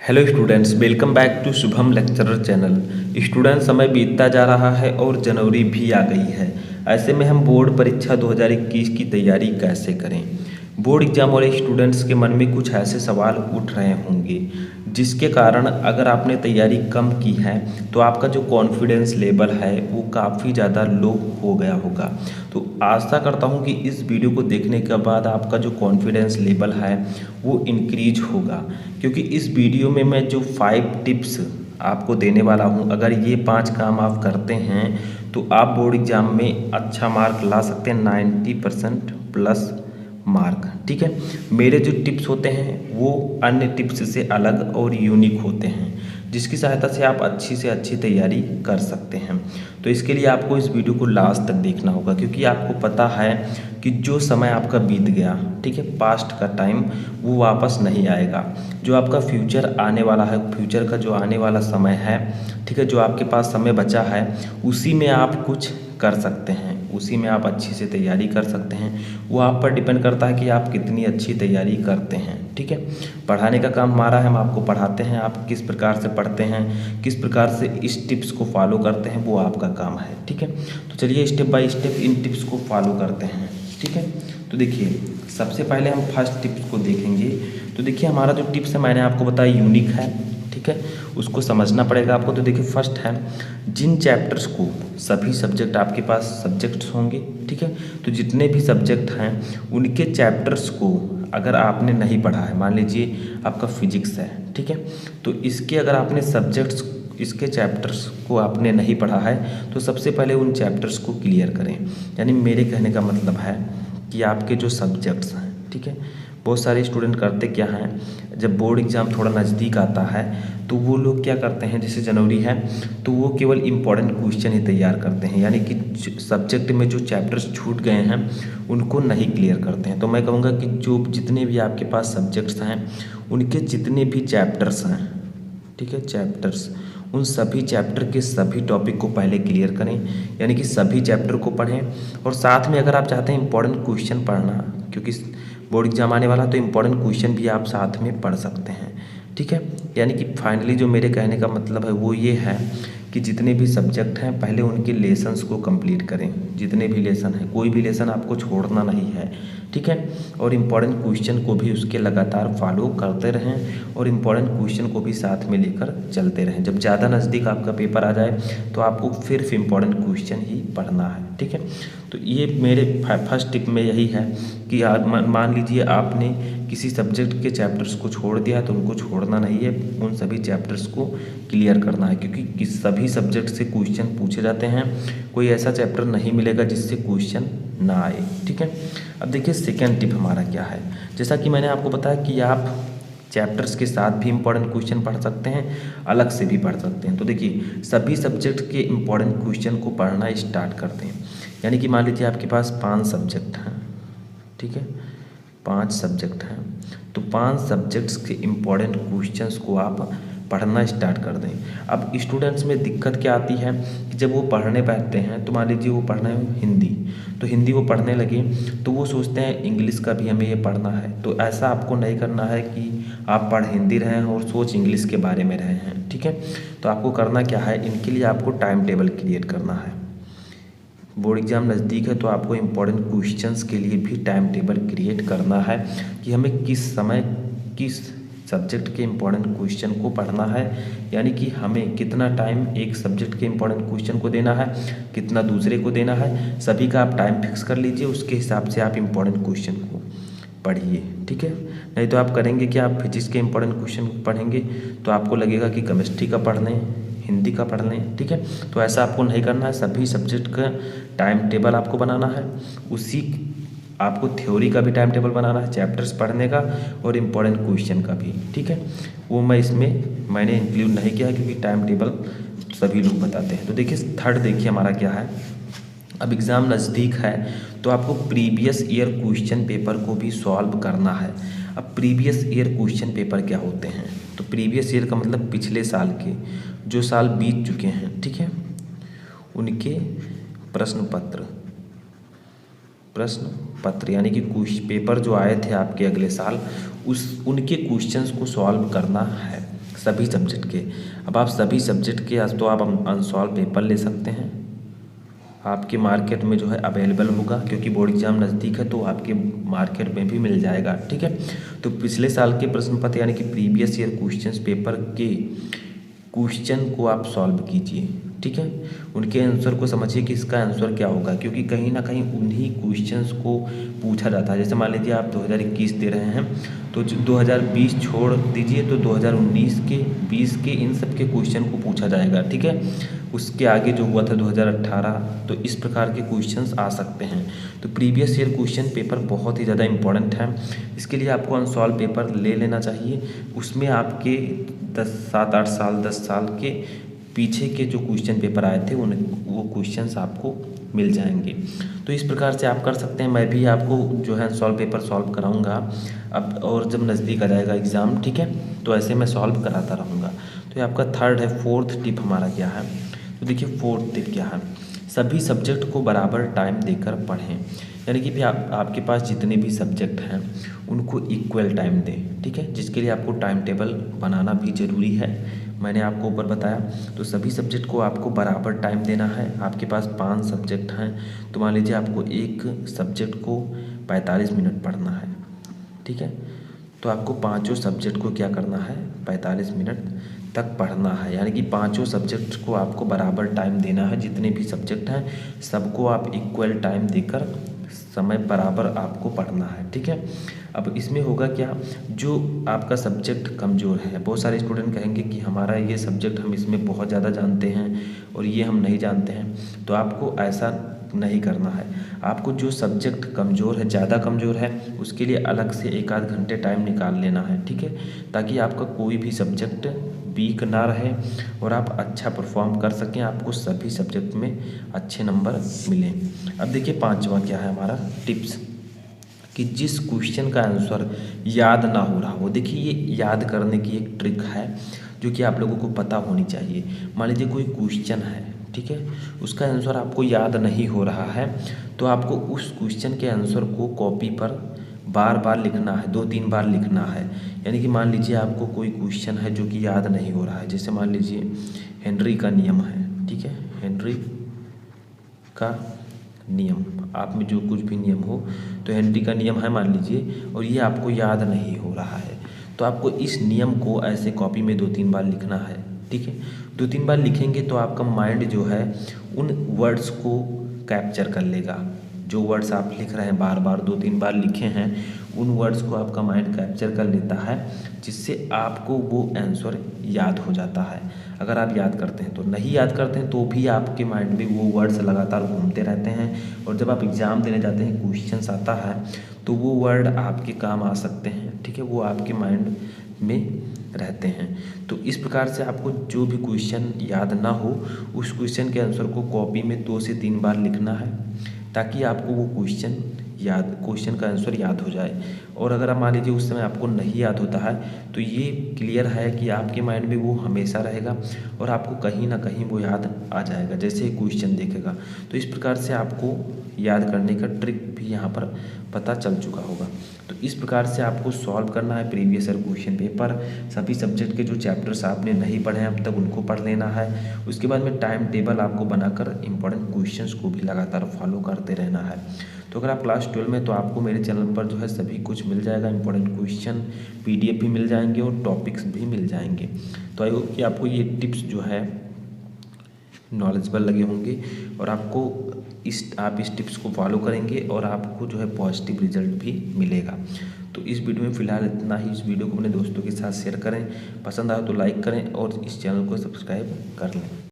Hello students, welcome back to Shubham lecturer channel. Students, समय बीतता जा रहा है और जनवरी भी आ गई है। ऐसे में हम बोर्ड परीक्षा 2021 की तैयारी कैसे करें। बोर्ड एग्जाम वाले स्टूडेंट्स के मन में कुछ ऐसे सवाल उठ रहे होंगे जिसके कारण अगर आपने तैयारी कम की है तो आपका जो कॉन्फिडेंस लेवल है वो काफ़ी ज़्यादा लो हो गया होगा। तो आशा करता हूँ कि इस वीडियो को देखने के बाद आपका जो कॉन्फिडेंस लेवल है वो इंक्रीज होगा, क्योंकि इस वीडियो में मैं जो 5 टिप्स आपको देने वाला हूँ, अगर ये 5 काम आप करते हैं तो आप बोर्ड एग्ज़ाम में अच्छा मार्क ला सकते हैं, 90% प्लस मार्क। ठीक है, मेरे जो टिप्स होते हैं वो अन्य टिप्स से अलग और यूनिक होते हैं, जिसकी सहायता से आप अच्छी से अच्छी तैयारी कर सकते हैं। तो इसके लिए आपको इस वीडियो को लास्ट तक देखना होगा, क्योंकि आपको पता है कि जो समय आपका बीत गया, ठीक है, पास्ट का टाइम, वो वापस नहीं आएगा। जो आपका फ्यूचर आने वाला है, फ्यूचर का जो आने वाला समय है, ठीक है, जो आपके पास समय बचा है उसी में आप कुछ कर सकते हैं, उसी में आप अच्छी से तैयारी कर सकते हैं। वो आप पर डिपेंड करता है कि आप कितनी अच्छी तैयारी करते हैं। ठीक है, पढ़ाने का काम हमारा है, हम आपको पढ़ाते हैं, आप किस प्रकार से पढ़ते हैं, किस प्रकार से इस टिप्स को फॉलो करते हैं, वो आपका काम है। ठीक है, तो चलिए step by step in tips को फॉलो करते हैं। ठीक है, तो देखिए सबसे पहले हम फर्स्ट टिप्स को देखेंगे। तो देखिए हमारा जो टिप्स है मैंने आपको बताया यूनिक है, ठीक है, उसको समझना पड़ेगा आपको। तो देखिए फर्स्ट है, जिन चैप्टर्स को, सभी सब्जेक्ट आपके पास सब्जेक्ट्स होंगे, ठीक है, तो जितने भी सब्जेक्ट हैं उनके चैप्टर्स को अगर आपने नहीं पढ़ा है, मान लीजिए आपका फिजिक्स है, ठीक है, तो इसके अगर आपने सब्जेक्ट्स, इसके चैप्टर्स को आपने नहीं पढ़ा है तो सबसे पहले उन चैप्टर्स को क्लियर करें। यानी मेरे कहने का मतलब है कि आपके जो सब्जेक्ट्स हैं, ठीक है, बहुत सारे स्टूडेंट करते क्या हैं, जब बोर्ड एग्ज़ाम थोड़ा नज़दीक आता है तो वो लोग क्या करते हैं, जैसे जनवरी है तो वो केवल इम्पॉर्टेंट क्वेश्चन ही तैयार करते हैं, यानी कि सब्जेक्ट में जो चैप्टर्स छूट गए हैं उनको नहीं क्लियर करते हैं। तो मैं कहूँगा कि जो जितने भी आपके पास सब्जेक्ट्स हैं उनके जितने भी चैप्टर्स हैं, ठीक है, चैप्टर्स, उन सभी चैप्टर के सभी टॉपिक को पहले क्लियर करें, यानी कि सभी चैप्टर को पढ़ें। और साथ में अगर आप चाहते हैं इंपॉर्टेंट क्वेश्चन पढ़ना, क्योंकि बोर्ड एग्जाम आने वाला, तो इंपॉर्टेंट क्वेश्चन भी आप साथ में पढ़ सकते हैं। ठीक है, यानी कि फाइनली जो मेरे कहने का मतलब है वो ये है कि जितने भी सब्जेक्ट हैं पहले उनके लेसन्स को कंप्लीट करें, जितने भी लेसन हैं, कोई भी लेसन आपको छोड़ना नहीं है। ठीक है, और इम्पॉर्टेंट क्वेश्चन को भी उसके लगातार फॉलो करते रहें और इम्पॉर्टेंट क्वेश्चन को भी साथ में लेकर चलते रहें। जब ज़्यादा नज़दीक आपका पेपर आ जाए तो आपको सिर्फ इम्पॉर्टेंट क्वेश्चन ही पढ़ना है। ठीक है, तो ये मेरे फर्स्ट टिप में यही है कि मान लीजिए आपने किसी सब्जेक्ट के चैप्टर्स को छोड़ दिया तो उनको छोड़ना नहीं है, उन सभी चैप्टर्स को क्लियर करना है, क्योंकि सभी सब्जेक्ट से क्वेश्चन पूछे जाते हैं, कोई ऐसा चैप्टर नहीं मिलेगा जिससे क्वेश्चन ना आए। ठीक है, अब देखिए सेकेंड टिप हमारा क्या है। जैसा कि मैंने आपको बताया कि आप चैप्टर्स के साथ भी इम्पॉर्टेंट क्वेश्चन पढ़ सकते हैं, अलग से भी पढ़ सकते हैं। तो देखिए सभी सब्जेक्ट के इम्पॉर्टेंट क्वेश्चन को पढ़ना स्टार्ट करते हैं। यानी कि मान लीजिए आपके पास 5 सब्जेक्ट हैं, ठीक है, 5 सब्जेक्ट हैं, तो 5 सब्जेक्ट्स के इम्पॉर्टेंट क्वेश्चंस को आप पढ़ना स्टार्ट कर दें। अब स्टूडेंट्स में दिक्कत क्या आती है कि जब वो पढ़ने बैठते हैं, तो मान लीजिए वो पढ़ रहे हैं हिंदी, तो हिंदी वो पढ़ने लगे तो वो सोचते हैं इंग्लिश का भी हमें ये पढ़ना है। तो ऐसा आपको नहीं करना है कि आप पढ़ हिंदी रहे हैं और सोच इंग्लिश के बारे में रहे हैं। ठीक है, तो आपको करना क्या है, इनके लिए आपको टाइम टेबल क्रिएट करना है। बोर्ड एग्ज़ाम नज़दीक है तो आपको इम्पॉर्टेंट क्वेश्चंस के लिए भी टाइम टेबल क्रिएट करना है कि हमें किस समय किस सब्जेक्ट के इम्पॉर्टेंट क्वेश्चन को पढ़ना है, यानी कि हमें कितना टाइम एक सब्जेक्ट के इम्पॉर्टेंट क्वेश्चन को देना है, कितना दूसरे को देना है, सभी का आप टाइम फिक्स कर लीजिए, उसके हिसाब से आप इम्पॉर्टेंट क्वेश्चन को पढ़िए। ठीक है, नहीं तो आप करेंगे कि आप फिजिक्स के इम्पॉर्टेंट क्वेश्चन पढ़ेंगे तो आपको लगेगा कि केमिस्ट्री का पढ़ लें, हिंदी का पढ़ लें। ठीक है, तो ऐसा आपको नहीं करना है, सभी सब्जेक्ट का टाइम टेबल आपको बनाना है, उसी आपको थ्योरी का भी टाइम टेबल बनाना है, चैप्टर्स पढ़ने का और इम्पॉर्टेंट क्वेश्चन का भी। ठीक है, वो मैंने इंक्लूड नहीं किया क्योंकि टाइम टेबल सभी लोग बताते हैं। तो देखिए थर्ड, देखिए हमारा क्या है, अब एग्ज़ाम नज़दीक है तो आपको प्रीवियस ईयर क्वेश्चन पेपर को भी सॉल्व करना है। अब प्रीवियस ईयर क्वेश्चन पेपर क्या होते हैं, तो प्रीवियस ईयर का मतलब पिछले साल के, जो साल बीत चुके हैं, ठीक है, उनके प्रश्न पत्र यानी कि कुछ पेपर जो आए थे आपके अगले साल, उनके क्वेश्चंस को सॉल्व करना है। सभी सब्जेक्ट के। अब आप सभी सब्जेक्ट के तो आप अनसॉल्व पेपर ले सकते हैं, आपके मार्केट में जो है अवेलेबल होगा, क्योंकि बोर्ड एग्जाम नज़दीक है तो आपके मार्केट में भी मिल जाएगा। ठीक है, तो पिछले साल के प्रश्न पत्र यानी कि प्रीवियस ईयर क्वेश्चंस पेपर के क्वेश्चन को आप सॉल्व कीजिए। ठीक है, उनके आंसर को समझिए कि इसका आंसर क्या होगा, क्योंकि कहीं ना कहीं उन्हीं क्वेश्चंस को पूछा जाता है। जैसे मान लीजिए आप 2021 दे रहे हैं तो 2020 छोड़ दीजिए तो 2019 के 20 के इन सब के क्वेश्चन को पूछा जाएगा। ठीक है, उसके आगे जो हुआ था 2018, तो इस प्रकार के क्वेश्चंस आ सकते हैं। तो प्रीवियस ईयर क्वेश्चन पेपर बहुत ही ज़्यादा इंपॉर्टेंट है, इसके लिए आपको अनसॉल्व पेपर ले लेना चाहिए। उसमें आपके 7-8 साल 10 साल के पीछे के जो क्वेश्चन पेपर आए थे वो क्वेश्चंस आपको मिल जाएंगे। तो इस प्रकार से आप कर सकते हैं। मैं भी आपको जो है सॉल्व पेपर सॉल्व कराऊंगा अब, और जब नज़दीक आ जाएगा एग्ज़ाम, ठीक है, तो ऐसे मैं सॉल्व कराता रहूँगा। तो ये आपका थर्ड है। फोर्थ टिप हमारा क्या है, तो देखिए फोर्थ टिप क्या है, सभी सब्जेक्ट को बराबर टाइम देकर पढ़ें। यानी कि भी आपके पास जितने भी सब्जेक्ट हैं उनको इक्वल टाइम दें। ठीक है, जिसके लिए आपको टाइम टेबल बनाना भी ज़रूरी है, मैंने आपको ऊपर बताया। तो सभी सब्जेक्ट को आपको बराबर टाइम देना है। आपके पास 5 सब्जेक्ट हैं तो मान लीजिए आपको एक सब्जेक्ट को 45 मिनट पढ़ना है। ठीक है, तो आपको पाँचों सब्जेक्ट को क्या करना है, 45 मिनट तक पढ़ना है। यानी कि पाँचों सब्जेक्ट को आपको बराबर टाइम देना है। जितने भी सब्जेक्ट हैं सबको आप इक्वल टाइम देकर समय बराबर आपको पढ़ना है। ठीक है, अब इसमें होगा क्या, जो आपका सब्जेक्ट कमज़ोर है, बहुत सारे स्टूडेंट कहेंगे कि हमारा ये सब्जेक्ट हम इसमें बहुत ज़्यादा जानते हैं और ये हम नहीं जानते हैं, तो आपको ऐसा नहीं करना है। आपको जो सब्जेक्ट कमज़ोर है, ज़्यादा कमज़ोर है, उसके लिए अलग से 1-8 घंटे टाइम निकाल लेना है। ठीक है, ताकि आपका कोई भी सब्जेक्ट वीक ना रहे और आप अच्छा परफॉर्म कर सकें, आपको सभी सब्जेक्ट में अच्छे नंबर मिलें। अब देखिए 5वां क्या है हमारा टिप्स, कि जिस क्वेश्चन का आंसर याद ना हो रहा हो। देखिए ये याद करने की एक ट्रिक है जो कि आप लोगों को पता होनी चाहिए। मान लीजिए कोई क्वेश्चन है, ठीक है, उसका आंसर आपको याद नहीं हो रहा है, तो आपको उस क्वेश्चन के आंसर को कॉपी पर बार बार लिखना है, 2-3 बार लिखना है। यानी कि मान लीजिए आपको कोई क्वेश्चन है जो कि याद नहीं हो रहा है, जैसे मान लीजिए हेनरी का नियम है। ठीक है, हेनरी का नियम, आप में जो कुछ भी नियम हो, तो हेनरी का नियम है मान लीजिए, और ये आपको याद नहीं हो रहा है, तो आपको इस नियम को ऐसे कॉपी में 2-3 बार लिखना है। ठीक है, 2-3 बार लिखेंगे तो आपका माइंड जो है उन वर्ड्स को कैप्चर कर लेगा। जो वर्ड्स आप लिख रहे हैं, बार बार 2-3 बार लिखे हैं, उन वर्ड्स को आपका माइंड कैप्चर कर लेता है, जिससे आपको वो आंसर याद हो जाता है। अगर आप याद करते हैं, तो नहीं याद करते हैं तो भी आपके माइंड में वो वर्ड्स लगातार घूमते रहते हैं, और जब आप एग्ज़ाम देने जाते हैं, क्वेश्चंस आता है, तो वो वर्ड आपके काम आ सकते हैं। ठीक है, वो आपके माइंड में रहते हैं। तो इस प्रकार से आपको जो भी क्वेश्चन याद ना हो, उस क्वेश्चन के आंसर को कॉपी में 2 से 3 बार लिखना है, ताकि आपको वो क्वेश्चन का आंसर याद हो जाए। और अगर आप मान लीजिए उस समय आपको नहीं याद होता है, तो ये क्लियर है कि आपके माइंड में वो हमेशा रहेगा और आपको कहीं ना कहीं वो याद आ जाएगा, जैसे ही क्वेश्चन देखेगा। तो इस प्रकार से आपको याद करने का ट्रिक भी यहाँ पर पता चल चुका होगा। तो इस प्रकार से आपको सॉल्व करना है प्रीवियस ईयर क्वेश्चन पेपर। सभी सब्जेक्ट के जो चैप्टर्स आपने नहीं पढ़े हैं अब तक, उनको पढ़ लेना है। उसके बाद में टाइम टेबल आपको बनाकर इंपॉर्टेंट क्वेश्चंस को भी लगातार फॉलो करते रहना है। तो अगर आप क्लास 12 में, तो आपको मेरे चैनल पर जो है सभी कुछ मिल जाएगा, इंपॉर्टेंट क्वेश्चन PDF भी मिल जाएंगे और टॉपिक्स भी मिल जाएंगे। तो आई होप कि आपको ये टिप्स जो है नॉलेजेबल लगे होंगे, और आपको आप इस टिप्स को फॉलो करेंगे और आपको जो है पॉजिटिव रिजल्ट भी मिलेगा। तो इस वीडियो में फ़िलहाल इतना ही। इस वीडियो को अपने दोस्तों के साथ शेयर करें, पसंद आए तो लाइक करें और इस चैनल को सब्सक्राइब कर लें।